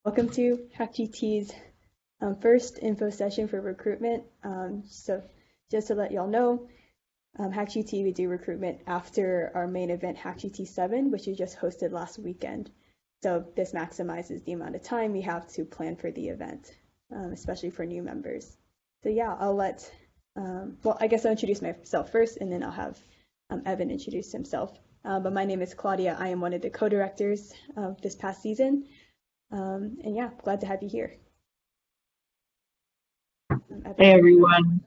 Welcome to HackGT's first info session for recruitment. So just to let y'all know, HackGT, we do recruitment after our main event, HackGT 7, which we just hosted last weekend. So this maximizes the amount of time we have to plan for the event, especially for new members. So yeah, I guess I'll introduce myself first, and then I'll have Evan introduce himself. But my name is Claudia. I am one of the co-directors of this past season. And yeah, glad to have you here. Hey everyone.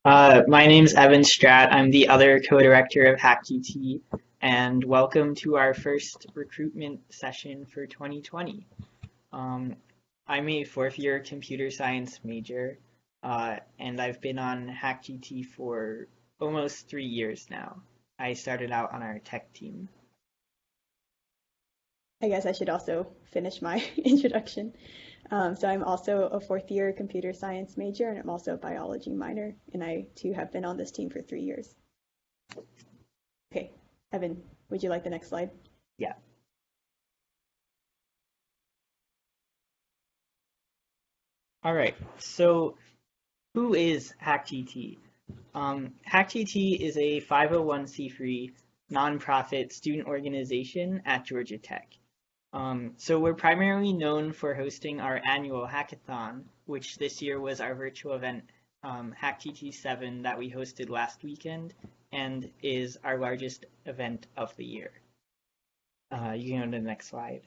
My name's Evan Stratt. I'm the other co-director of HackGT, and welcome to our first recruitment session for 2020. I'm a fourth-year computer science major, and I've been on HackGT for almost 3 years now. I started out on our tech team. I guess I should also finish my introduction. So I'm also a fourth-year computer science major, and I'm also a biology minor, and I too have been on this team for 3 years. Okay, Evan, would you like the next slide? Yeah. All right, so who is HackGT? HackGT is a 501c3 nonprofit student organization at Georgia Tech. So we're primarily known for hosting our annual hackathon, which this year was our virtual event, HackGT 7, that we hosted last weekend and is our largest event of the year. You can go to the next slide.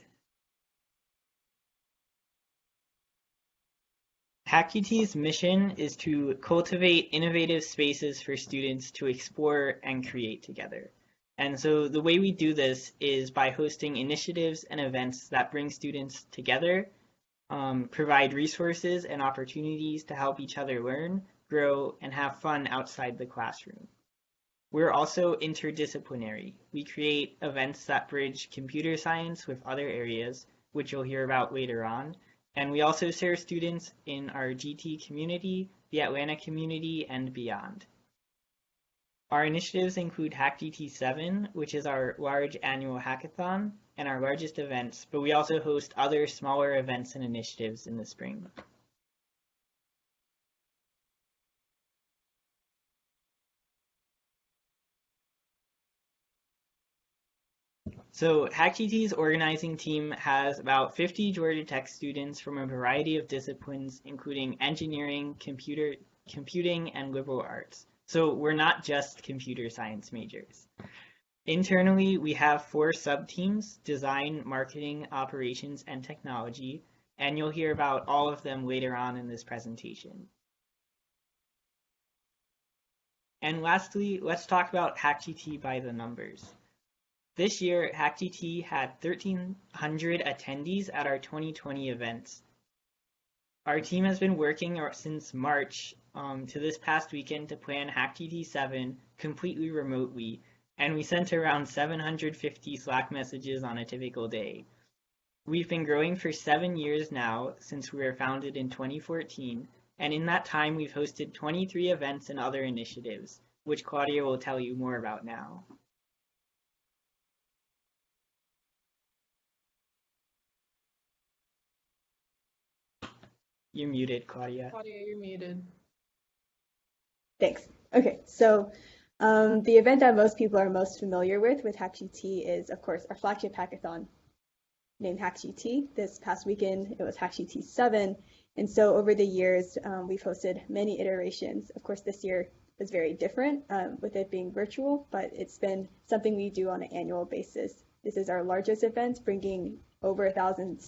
HackGT's mission is to cultivate innovative spaces for students to explore and create together. And so the way we do this is by hosting initiatives and events that bring students together, provide resources and opportunities to help each other learn, grow, and have fun outside the classroom. We're also interdisciplinary. We create events that bridge computer science with other areas, which you'll hear about later on. And we also serve students in our GT community, the Atlanta community, and beyond. Our initiatives include HackGT 7, which is our large annual hackathon and our largest events, but we also host other smaller events and initiatives in the spring. So HackGT's organizing team has about 50 Georgia Tech students from a variety of disciplines, including engineering, computing, and liberal arts. So we're not just computer science majors. Internally, we have 4 sub-teams: design, marketing, operations, and technology, and you'll hear about all of them later on in this presentation. And lastly, let's talk about HackGT by the numbers. This year, HackGT had 1,300 attendees at our 2020 events. Our team has been working since March to this past weekend to plan HackGT 7 completely remotely, and we sent around 750 Slack messages on a typical day. We've been growing for 7 years now, since we were founded in 2014, and in that time we've hosted 23 events and other initiatives, which Claudia will tell you more about now. You're muted, Claudia. Claudia, you're muted. Thanks. Okay, so the event that most people are most familiar with HackGT is, of course, our flagship hackathon named HackGT. This past weekend, it was HackGT 7. And so over the years, we've hosted many iterations. Of course, this year was very different with it being virtual, but it's been something we do on an annual basis. This is our largest event, bringing over 1,000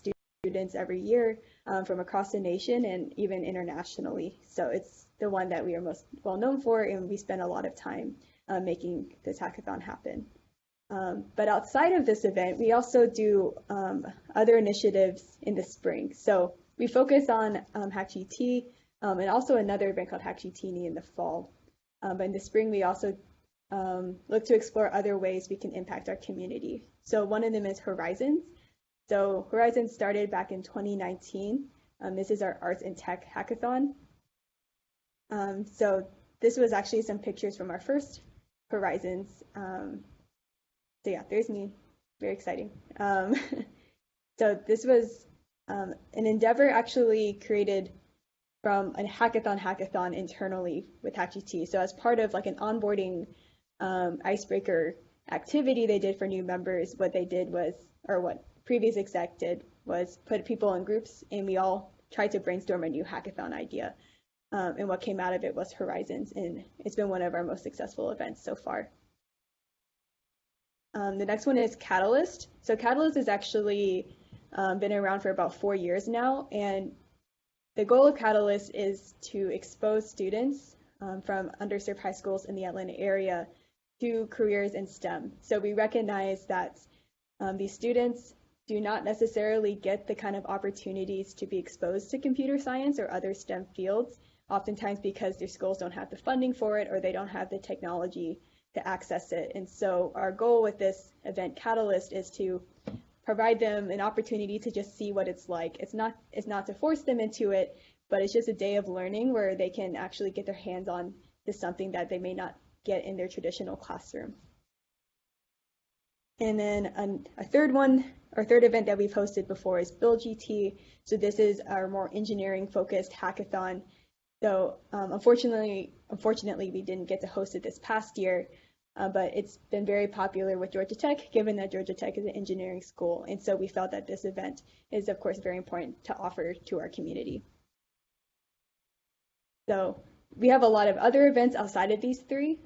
students every year from across the nation and even internationally. So it's the one that we are most well known for, and we spend a lot of time making this hackathon happen. But outside of this event, we also do other initiatives in the spring. So we focus on HackGT and also another event called HackGT in the fall. But in the spring, we also look to explore other ways we can impact our community. So one of them is Horizons. So Horizons started back in 2019. This is our arts and tech hackathon. So this was actually some pictures from our first Horizons. So yeah, there's me. Very exciting. So this was an endeavor actually created from a hackathon internally with HackGT. So as part of like an onboarding icebreaker activity they did for new members, what they did was, or what previous exec did was put people in groups and we all tried to brainstorm a new hackathon idea. And what came out of it was Horizons, and it's been one of our most successful events so far. The next one is Catalyst. So Catalyst has actually been around for about 4 years now, and the goal of Catalyst is to expose students from underserved high schools in the Atlanta area to careers in STEM. So we recognize that these students do not necessarily get the kind of opportunities to be exposed to computer science or other STEM fields, oftentimes because their schools don't have the funding for it or they don't have the technology to access it. And so our goal with this event Catalyst is to provide them an opportunity to just see what it's like. It's not to force them into it, but it's just a day of learning where they can actually get their hands on to something that they may not get in their traditional classroom. And then a third one, our third event that we've hosted before is BuildGT. So this is our more engineering focused hackathon. So unfortunately, we didn't get to host it this past year, but it's been very popular with Georgia Tech, given that Georgia Tech is an engineering school. And so we felt that this event is, of course, very important to offer to our community. So we have a lot of other events outside of these three.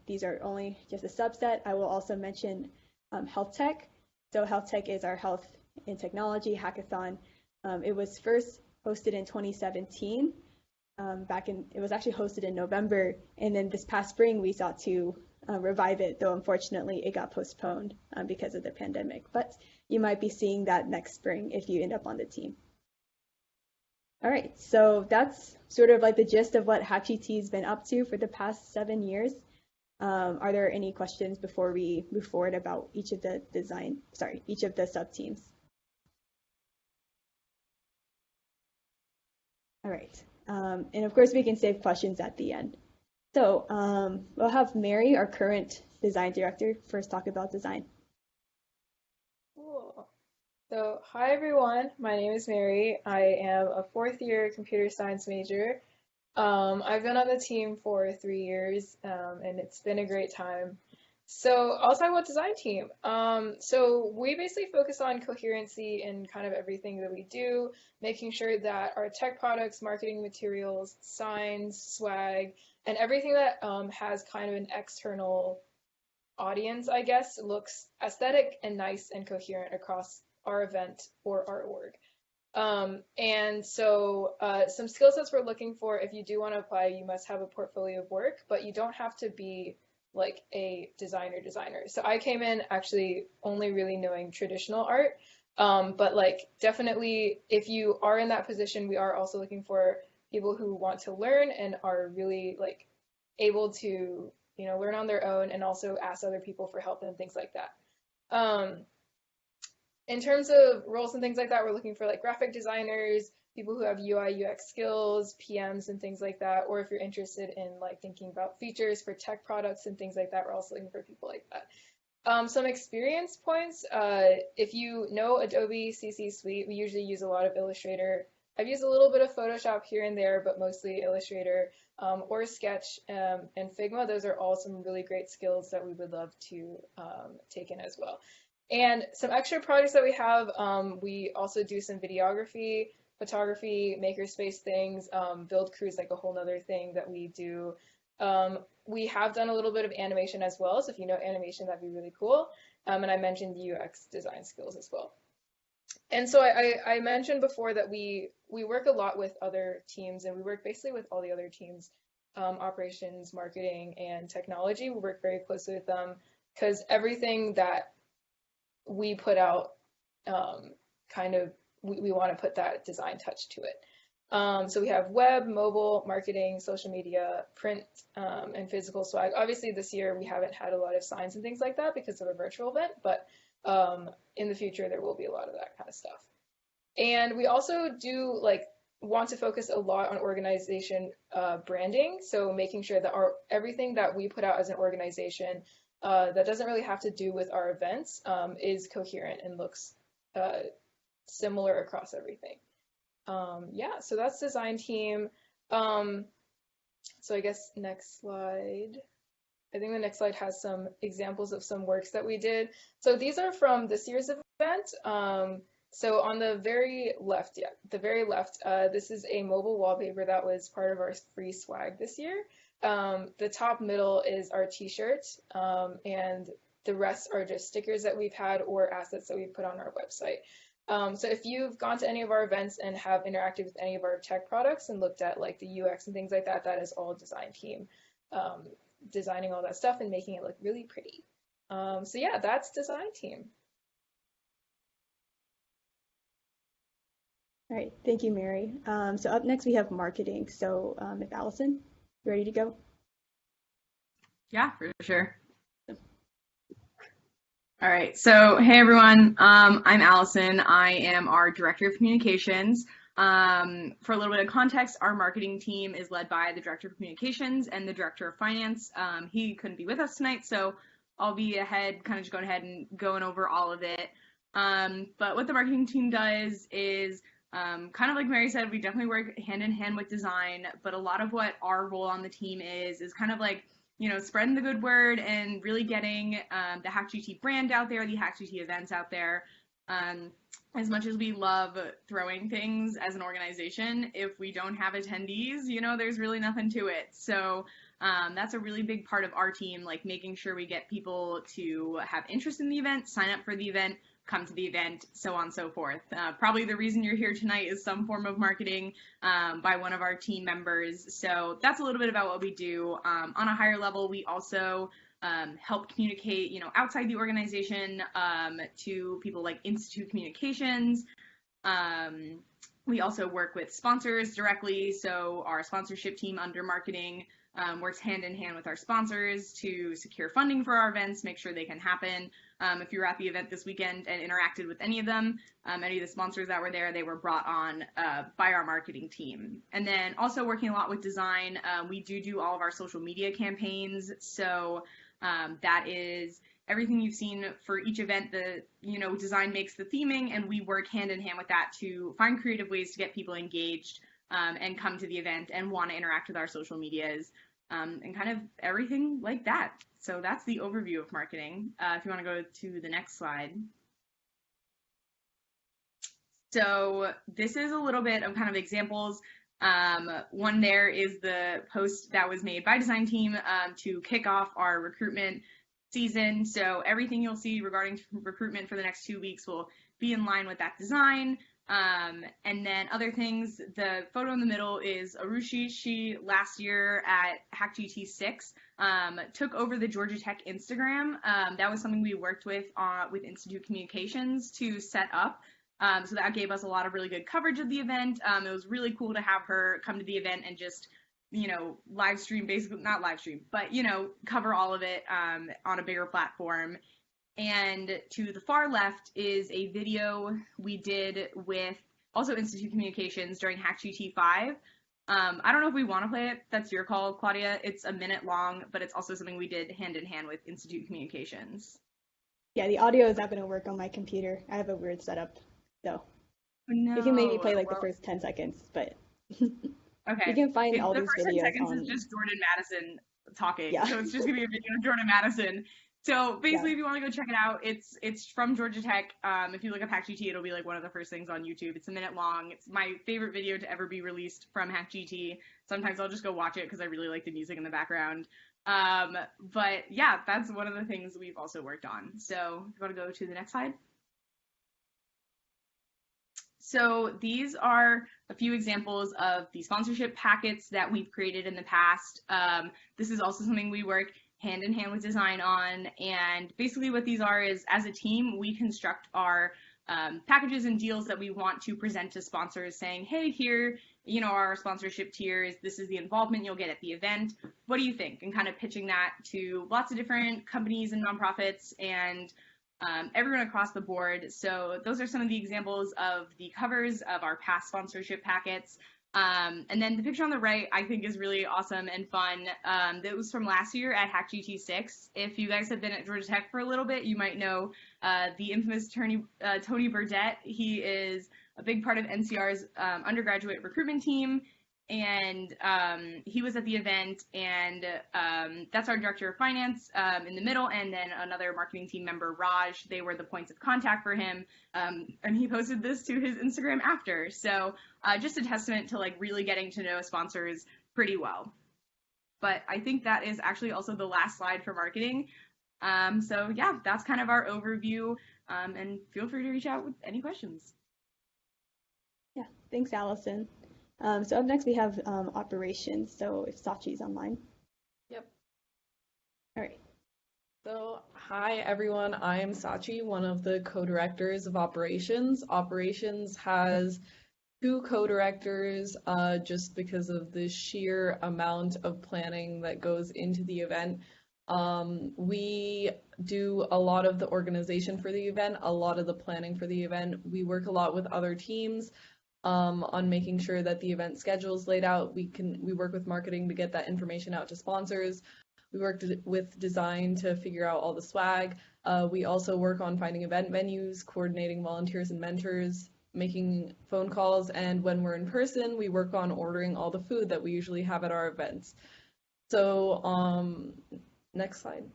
These are only just a subset. I will also mention Health Tech. So Health Tech is our health and technology hackathon. It was first hosted in 2017. It was actually hosted in November, and then this past spring we sought to revive it, though unfortunately it got postponed because of the pandemic. But you might be seeing that next spring if you end up on the team. All right, so that's sort of like the gist of what HackGT's been up to for the past 7 years. Are there any questions before we move forward about each of the sub-teams? All right. And of course, we can save questions at the end. So we'll have Mary, our current design director, first talk about design. Cool. So, hi everyone. My name is Mary. I am a fourth year computer science major. I've been on the team for 3 years, and it's been a great time. So I'll talk about design team. So we basically focus on coherency in kind of everything that we do, making sure that our tech products, marketing materials, signs, swag, and everything that has kind of an external audience, I guess, looks aesthetic and nice and coherent across our event or our org. And so some skill sets we're looking for, if you do want to apply, you must have a portfolio of work, but you don't have to be like a designer. So I came in actually only really knowing traditional art, but like definitely if you are in that position, we are also looking for people who want to learn and are really like able to, you know, learn on their own and also ask other people for help and things like that. In terms of roles and things like that, we're looking for like graphic designers, people who have UI, UX skills, PMs and things like that, or if you're interested in like thinking about features for tech products and things like that, we're also looking for people like that. Some experience points, if you know Adobe CC Suite, we usually use a lot of Illustrator. I've used a little bit of Photoshop here and there, but mostly Illustrator or Sketch and Figma. Those are all some really great skills that we would love to take in as well. And some extra projects that we have, we also do some videography, photography, makerspace things, build crews, like a whole nother thing that we do. We have done a little bit of animation as well, so if you know animation, that'd be really cool. And I mentioned UX design skills as well. And so I mentioned before that we work a lot with other teams, and we work basically with all the other teams, operations, marketing, and technology. We work very closely with them because everything that we put out we want to put that design touch to it. So we have web, mobile, marketing, social media, print, and physical swag. Obviously this year we haven't had a lot of signs and things like that because of a virtual event, but in the future there will be a lot of that kind of stuff. And we also do want to focus a lot on organization branding, so making sure that everything that we put out as an organization that doesn't really have to do with our events is coherent and looks similar across everything. Yeah, so that's design team. So I guess next slide. I think the next slide has some examples of some works that we did. So these are from this year's event. So on the very left, this is a mobile wallpaper that was part of our free swag this year. The top middle is our t-shirt, and the rest are just stickers that we've had or assets that we've put on our website. So if you've gone to any of our events and have interacted with any of our tech products and looked at like the UX and things like that, that is all design team, designing all that stuff and making it look really pretty. So yeah, that's design team. All right, thank you, Mary. So up next we have marketing. So if Allison, you ready to go? Yeah, for sure. All right, so hey everyone, I'm Allison. I am our Director of Communications. For a little bit of context, our marketing team is led by the Director of Communications and the Director of Finance. He couldn't be with us tonight, so I'll be kind of just going ahead and going over all of it. But what the marketing team does is, kind of like Mary said, we definitely work hand in hand with design, but a lot of what our role on the team is kind of like, spreading the good word and really getting the HackGT brand out there, the HackGT events out there. As much as we love throwing things as an organization, if we don't have attendees, there's really nothing to it. So that's a really big part of our team, like making sure we get people to have interest in the event, sign up for the event, come to the event, so on and so forth. Probably the reason you're here tonight is some form of marketing by one of our team members. So that's a little bit about what we do. On a higher level, we also help communicate, outside the organization to people like Institute Communications. We also work with sponsors directly. So our sponsorship team under marketing works hand in hand with our sponsors to secure funding for our events, make sure they can happen. If you were at the event this weekend and interacted with any of them, any of the sponsors that were there, they were brought on by our marketing team. And then also working a lot with design, we do all of our social media campaigns. So that is everything you've seen for each event. Design makes the theming, and we work hand in hand with that to find creative ways to get people engaged and come to the event and want to interact with our social medias. And kind of everything like that. So that's the overview of marketing. If you want to go to the next slide. So this is a little bit of kind of examples. One there is the post that was made by design team to kick off our recruitment season. So everything you'll see regarding recruitment for the next 2 weeks will be in line with that design. And then other things, the photo in the middle is Arushi. She last year at HackGT 6 took over the Georgia Tech Instagram. That was something we worked with Institute Communications to set up. So that gave us a lot of really good coverage of the event. It was really cool to have her come to the event and just, live stream, basically, not live stream, but, cover all of it on a bigger platform. And to the far left is a video we did with also Institute Communications during HackGT 5. I don't know if we want to play it. That's your call, Claudia. It's a minute long, but it's also something we did hand in hand with Institute Communications. Yeah, the audio is not going to work on my computer. I have a weird setup, so no. You can maybe play like the first 10 seconds, but okay. You can find all these videos. The first 10 seconds is just Jordan Madison talking. Yeah. So it's just gonna be a video of Jordan Madison. So basically, if you want to go check it out, it's from Georgia Tech. If you look up HackGT, it'll be like one of the first things on YouTube. It's a minute long. It's my favorite video to ever be released from HackGT. Sometimes I'll just go watch it because I really like the music in the background. But yeah, that's one of the things we've also worked on. So if you want to go to the next slide. So these are a few examples of the sponsorship packets that we've created in the past. This is also something we work hand in hand with design on, and basically what these are is, as a team, we construct our packages and deals that we want to present to sponsors, saying, hey, here, are our sponsorship tiers, this is the involvement you'll get at the event, what do you think? And kind of pitching that to lots of different companies and nonprofits and everyone across the board. So those are some of the examples of the covers of our past sponsorship packets. And then the picture on the right, I think, is really awesome and fun. That was from last year at HackGT 6. If you guys have been at Georgia Tech for a little bit, you might know the infamous Tony Burdett. He is a big part of NCR's undergraduate recruitment team, and he was at the event, and that's our director of finance in the middle, and then another marketing team member, Raj. They were the points of contact for him, and he posted this to his Instagram after. So just a testament to like really getting to know sponsors pretty well. But I think that is actually also the last slide for marketing. So yeah, that's kind of our overview, and feel free to reach out with any questions. Yeah, thanks, Allison. So up next we have operations. So if Sachi's online. Yep. All right. So, hi everyone, I am Sachi, one of the co-directors of operations. Operations has 2 co-directors just because of the sheer amount of planning that goes into the event. We do a lot of the organization for the event, a lot of the planning for the event. We work a lot with other teams on making sure that the event schedule is laid out. We work with marketing to get that information out to sponsors. We worked with design to figure out all the swag. We also work on finding event venues, coordinating volunteers and mentors, making phone calls, and when we're in person, we work on ordering all the food that we usually have at our events. So, next slide.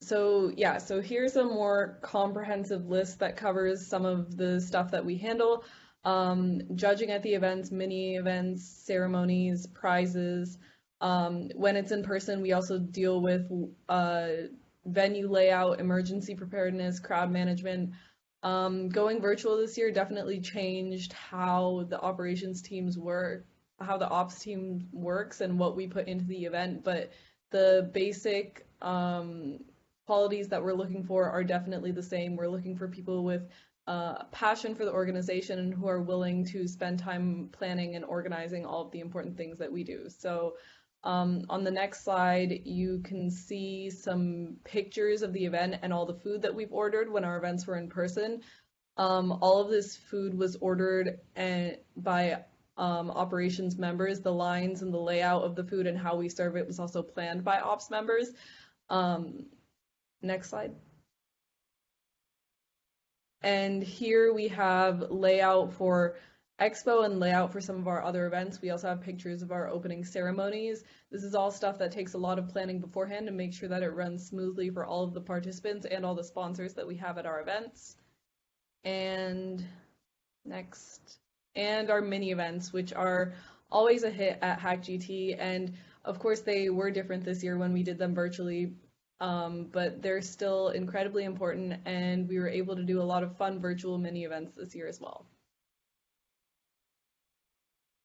So yeah, so here's a more comprehensive list that covers some of the stuff that we handle. Judging at the events, mini events, ceremonies, prizes. When it's in person, we also deal with venue layout, emergency preparedness, crowd management. Going virtual this year definitely changed how the operations teams work, how the ops team works and what we put into the event, but the basic qualities that we're looking for are definitely the same. We're looking for people with passion for the organization and who are willing to spend time planning and organizing all of the important things that we do. So on the next slide, you can see some pictures of the event and all the food that we've ordered when our events were in person. All of this food was ordered by operations members. The lines and the layout of the food and how we serve it was also planned by ops members. Next slide. And here we have layout for Expo and layout for some of our other events. We also have pictures of our opening ceremonies. This is all stuff that takes a lot of planning beforehand to make sure that it runs smoothly for all of the participants and all the sponsors that we have at our events. And next. And our mini events, which are always a hit at HackGT. And of course, they were different this year when we did them virtually. But they're still incredibly important, and we were able to do a lot of fun virtual mini events this year as well.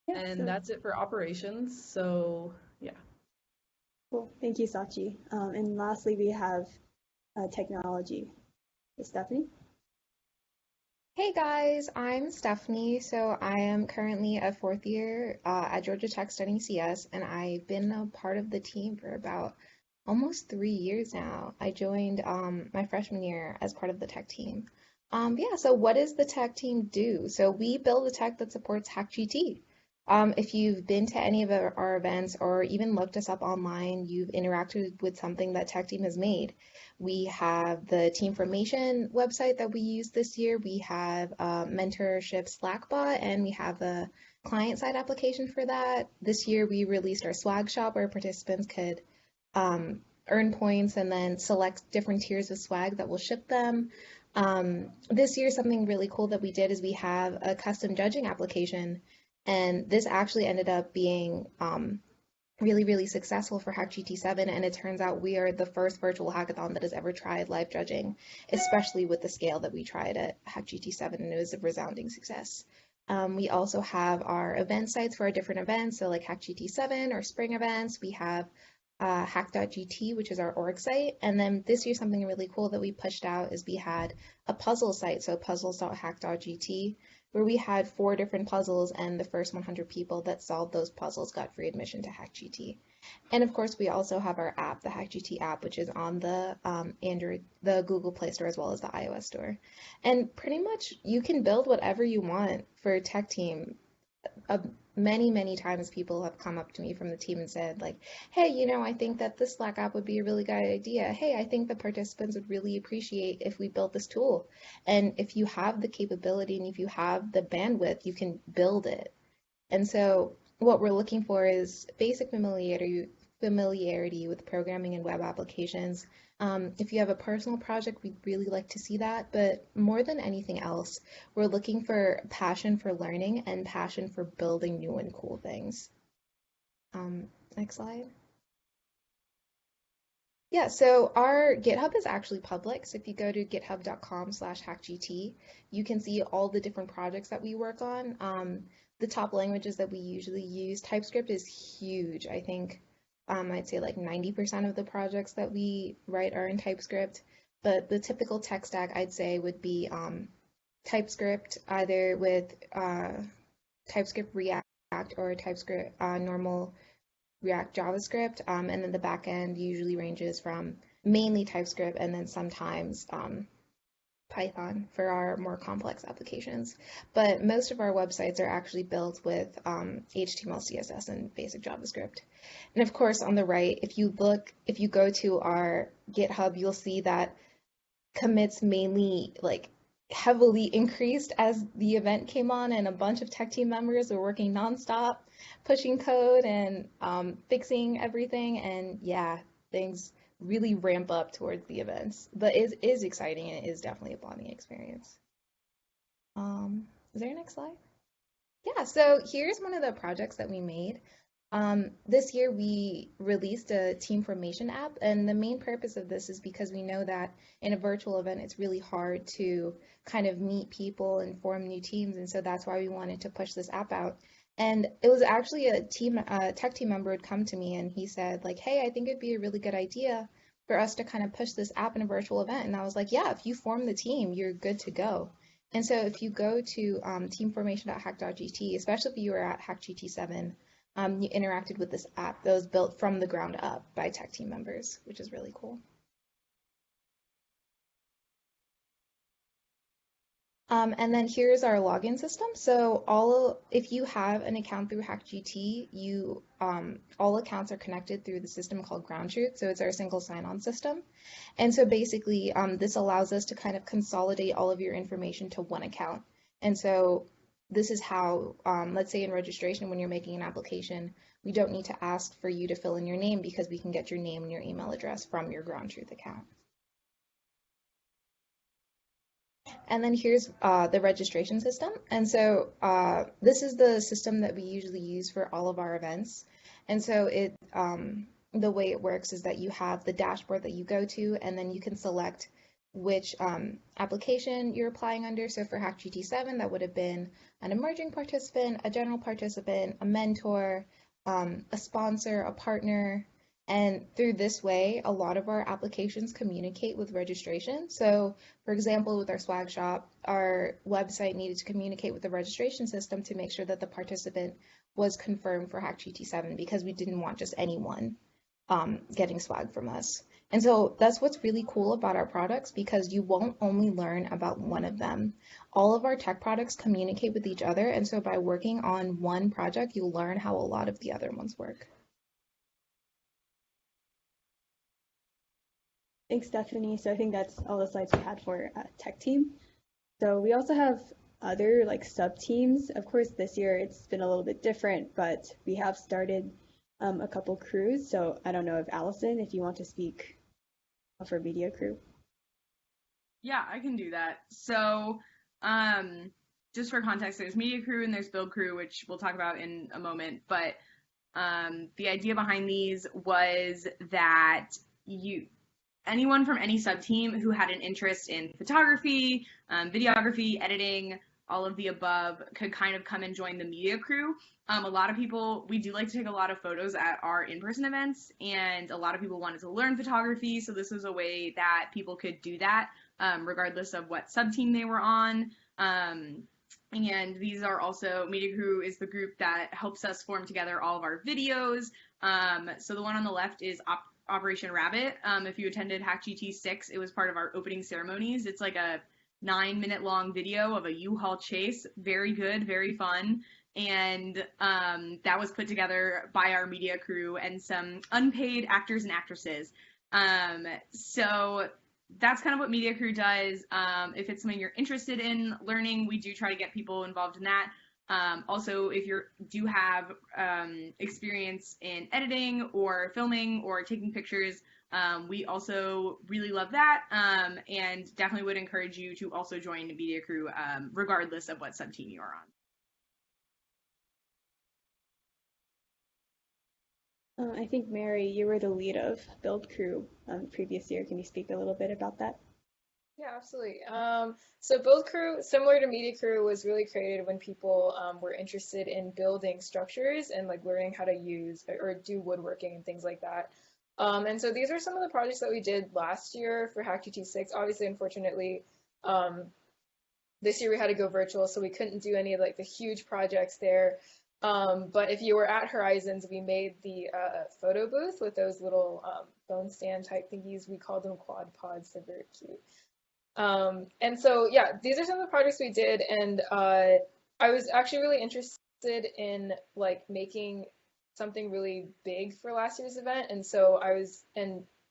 Yeah, and that's it for operations. So yeah. Cool. Thank you, Sachi. And lastly, we have technology. Stephanie? Hey guys, I'm Stephanie. So I am currently a 4th year at Georgia Tech studying CS, and I've been a part of the team for about almost 3 years now. I joined my freshman year as part of the tech team. Yeah, so what does the tech team do? So we build the tech that supports HackGT. If you've been to any of our events or even looked us up online, you've interacted with something that tech team has made. We have the team formation website that we use this year. We have a mentorship Slack bot, and we have a client-side application for that. This year we released our swag shop where participants could earn points and then select different tiers of swag that will ship them. This year, something really cool that we did is we have a custom judging application, and this actually ended up being really, really successful for HackGT 7, and it turns out we are the first virtual hackathon that has ever tried live judging, especially with the scale that we tried at HackGT 7, and it was a resounding success. We also have our event sites for our different events, so like HackGT 7 or spring events. We have apply.hack.gt, which is our org site. And then this year, something really cool that we pushed out is we had a puzzle site, so puzzles.hack.gt, where we had 4 different puzzles, and the first 100 people that solved those puzzles got free admission to HackGT. And of course, we also have our app, the HackGT app, which is on the Android, the Google Play Store, as well as the iOS store. And pretty much you can build whatever you want for a tech team. Many times people have come up to me from the team and said, like, hey, you know, I think that this Slack app would be a really good idea. Hey, I think the participants would really appreciate if we built this tool. And if you have the capability and if you have the bandwidth, you can build it. And so what we're looking for is basic familiarity with programming and web applications. If you have a personal project, we'd really like to see that. But more than anything else, we're looking for passion for learning and passion for building new and cool things. Next slide. Yeah, so our GitHub is actually public. So if you go to github.com/hackgt, you can see all the different projects that we work on. The top languages that we usually use, TypeScript is huge. I think I'd say like 90% of the projects that we write are in TypeScript, but the typical tech stack I'd say would be TypeScript, either with TypeScript React or TypeScript normal React JavaScript, and then the backend usually ranges from mainly TypeScript and then sometimes Python for our more complex applications. But most of our websites are actually built with HTML, CSS, and basic JavaScript. And of course, on the right, if you go to our GitHub, you'll see that commits mainly like heavily increased as the event came on, and a bunch of tech team members were working nonstop, pushing code and fixing everything. And yeah, things really ramp up towards the events, but it is exciting and it is definitely a bonding experience. Is there a next slide? Yeah, so here's one of the projects that we made. This year we released a team formation app, and the main purpose of this is because we know that in a virtual event it's really hard to kind of meet people and form new teams, and so that's why we wanted to push this app out. And it was actually a tech team member would come to me and he said, like, hey, I think it'd be a really good idea for us to kind of push this app in a virtual event. And I was like, yeah, if you form the team, you're good to go. And so if you go to teamformation.hack.gt, especially if you were at HackGT 7, you interacted with this app that was built from the ground up by tech team members, which is really cool. And then here's our login system. So if you have an account through HackGT, all accounts are connected through the system called Ground Truth. So it's our single sign-on system. And so basically, this allows us to kind of consolidate all of your information to one account. And so this is how, let's say in registration, when you're making an application, we don't need to ask for you to fill in your name because we can get your name and your email address from your Ground Truth account. And then here's the registration system. And so this is the system that we usually use for all of our events. And so the way it works is that you have the dashboard that you go to, and then you can select which application you're applying under. So for HackGT 7, that would have been an emerging participant, a general participant, a mentor, a sponsor, a partner. And through this way, a lot of our applications communicate with registration. So for example, with our swag shop, our website needed to communicate with the registration system to make sure that the participant was confirmed for HackGT 7 because we didn't want just anyone getting swag from us. And so that's what's really cool about our products, because you won't only learn about one of them. All of our tech products communicate with each other. And so by working on one project, you'll learn how a lot of the other ones work. Thanks, Stephanie. So I think that's all the slides we had for tech team. So we also have other like sub teams. Of course, this year it's been a little bit different, but we have started a couple crews. So I don't know if Allison, if you want to speak for media crew. Yeah, I can do that. So just for context, there's media crew and there's build crew, which we'll talk about in a moment. But the idea behind these was that anyone from any sub-team who had an interest in photography, videography, editing, all of the above could kind of come and join the media crew. A lot of people, we do like to take a lot of photos at our in-person events, and a lot of people wanted to learn photography, so this was a way that people could do that, regardless of what sub-team they were on. And these are also, Media Crew is the group that helps us form together all of our videos. So the one on the left is Operation Rabbit. If you attended HackGT 6, it was part of our opening ceremonies. It's like a 9-minute long video of a U-Haul chase. Very good, very fun. And that was put together by our media crew and some unpaid actors and actresses. So that's kind of what media crew does. If it's something you're interested in learning, we do try to get people involved in that. Also, if you do have experience in editing or filming or taking pictures, we also really love that, and definitely would encourage you to also join the media crew, regardless of what sub-team you are on. I think, Mary, you were the lead of Build Crew previous year. Can you speak a little bit about that? Yeah, absolutely. So Build Crew, similar to Media Crew, was really created when people were interested in building structures and like learning how to use or do woodworking and things like that. And so these are some of the projects that we did last year for HackGT 6. Obviously, unfortunately, this year we had to go virtual, so we couldn't do any of like the huge projects there. But if you were at Horizons, we made the photo booth with those little phone stand type thingies. We called them quad pods. They're very cute. And so, yeah, these are some of the projects we did, and I was actually really interested in like making something really big for last year's event, and so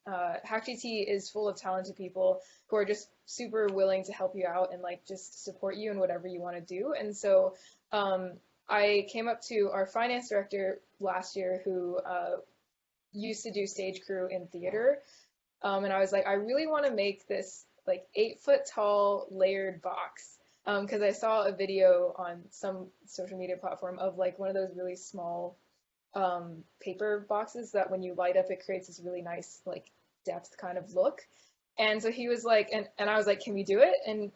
HackGT is full of talented people who are just super willing to help you out and like just support you in whatever you want to do. And so I came up to our finance director last year who used to do stage crew in theater, and I was like, I really want to make this like 8-foot tall layered box, because I saw a video on some social media platform of like one of those really small paper boxes that when you light up it creates this really nice like depth kind of look. And so he was like, and I was like, can we do it? And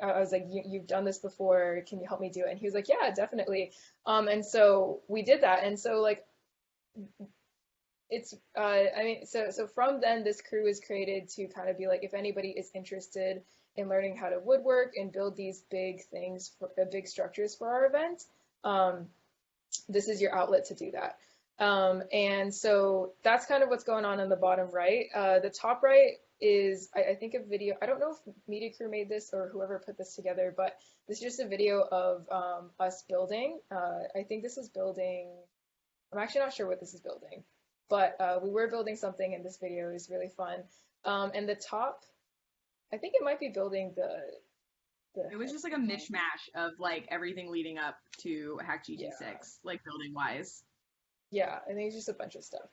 I was like, you've done this before, can you help me do it? And he was like, yeah, definitely. And so we did that. And so like it's I mean, so from then this crew was created to kind of be like, if anybody is interested in learning how to woodwork and build these big things for big structures for our event, this is your outlet to do that. And so that's kind of what's going on in the bottom right. The top right is, I think, a video. I don't know if Media Crew made this or whoever put this together, but this is just a video of us building. I think this is building, I'm actually not sure what this is building, but we were building something in this video. It was really fun. And the top, I think it might be building It was just like a mishmash of like everything leading up to HackGT 6, like building wise. Yeah, I think it's just a bunch of stuff.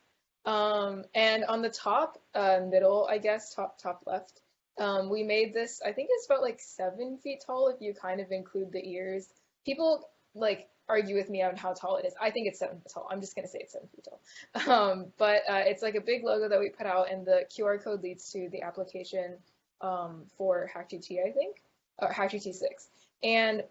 And on the top middle, I guess, top left, we made this, I think it's about like 7 feet tall if you kind of include the ears. People like argue with me on how tall it is. I think it's 7 feet tall. I'm just gonna say it's 7 feet tall. But it's like a big logo that we put out, and the QR code leads to the application for HackGT, I think, or HackGT 6. And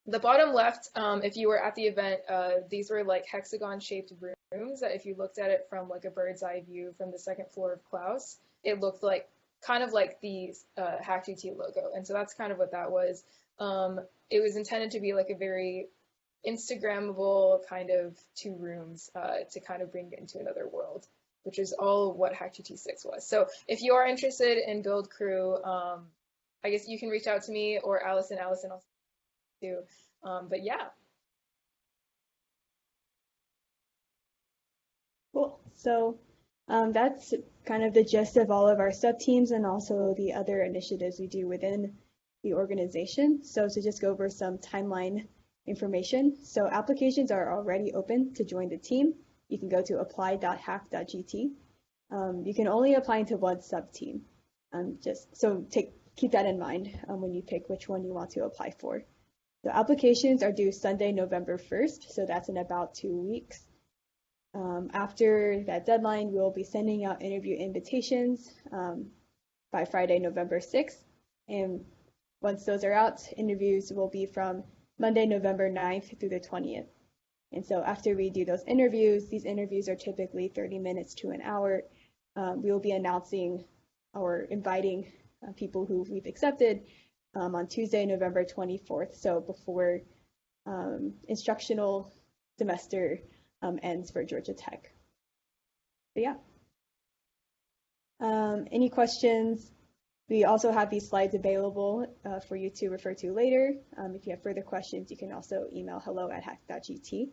the bottom left, if you were at the event, these were like hexagon-shaped rooms that if you looked at it from like a bird's eye view from the second floor of Klaus, it looked like kind of like the HackGT logo. And so that's kind of what that was. It was intended to be like a very Instagrammable kind of 2 rooms to kind of bring it into another world, which is all what HackGT 6 was. So if you are interested in Build Crew, I guess you can reach out to me or Allison. Allison also too. But yeah. Cool. So that's kind of the gist of all of our sub-teams and also the other initiatives we do within the organization. So to just go over some timeline information. So applications are already open to join the team. You can go to apply.hack.gt. You can only apply into one sub-team. Keep that in mind when you pick which one you want to apply for. The applications are due Sunday, November 1st, so that's in about 2 weeks. After that deadline, we'll be sending out interview invitations by Friday, November 6th. And once those are out, interviews will be from Monday, November 9th through the 20th. And so after we do those interviews, these interviews are typically 30 minutes to an hour. We will be announcing or inviting people who we've accepted on Tuesday, November 24th, so before instructional semester ends for Georgia Tech. But yeah. Any questions? We also have these slides available for you to refer to later. If you have further questions, you can also email hello@hack.gt.